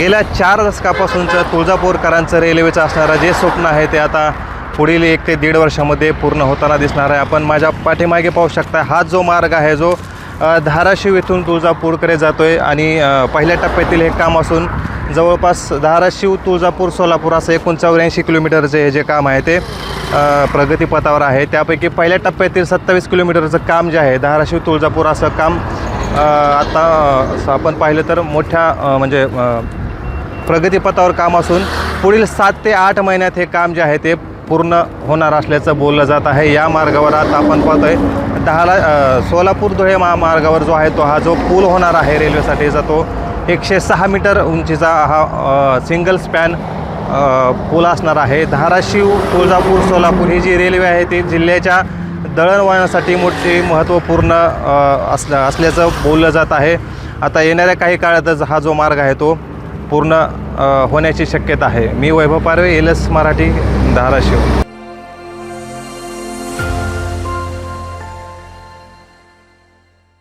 गेल्या 4 दशकापासूनचं तुळजापूरकरांचं रेल्वेचं असणारं जे स्वप्न आहे ते आता पुढील 1 ते 1.5 वर्षामध्ये पूर्ण होताना दिसणार आहे. आपण माझ्या पाठीमागे पाहू शकता, हा जो मार्ग आहे जो धाराशिव येथून तुळजापूरकडे जातो आहे आणि पहिल्या टप्प्यातील हे काम असून जवळपास धाराशिव तुळजापूर सोलापूर असं एकूण 84 किलोमीटरचं हे जे काम आहे ते प्रगतीपथावर आहे. त्यापैकी पहिल्या टप्प्यातील 27 किलोमीटरचं काम जे आहे धाराशिव तुळजापूर असं काम आता आपण पाहिलं तर मोठ्या म्हणजे प्रगतीपथावर काम असून पुढील 7 ते 8 महिन्यात हे काम जे आहे ते पूर्ण होणार असल्याचं बोललं जात आहे. या मार्गावर आता आपण पाहतो आहे सोलापूर धुळे महामार्गावर जो आहे तो हा जो पूल होणार आहे रेल्वेसाठीचा तो 106 मीटर उंचीचा हा सिंगल स्पॅन पूल असणार आहे. धाराशिव तुळजापूर सोलापूर ही जी रेल्वे आहे ती जिल्ह्याच्या दळणवळणासाठी मोठी महत्त्वपूर्ण असल्याचं बोललं जात आहे. आता येणाऱ्या काही काळातच हा जो मार्ग आहे तो पूर्ण होण्याची शक्यता आहे. मी वैभव पारवे, एलएस मराठी, धाराशिव.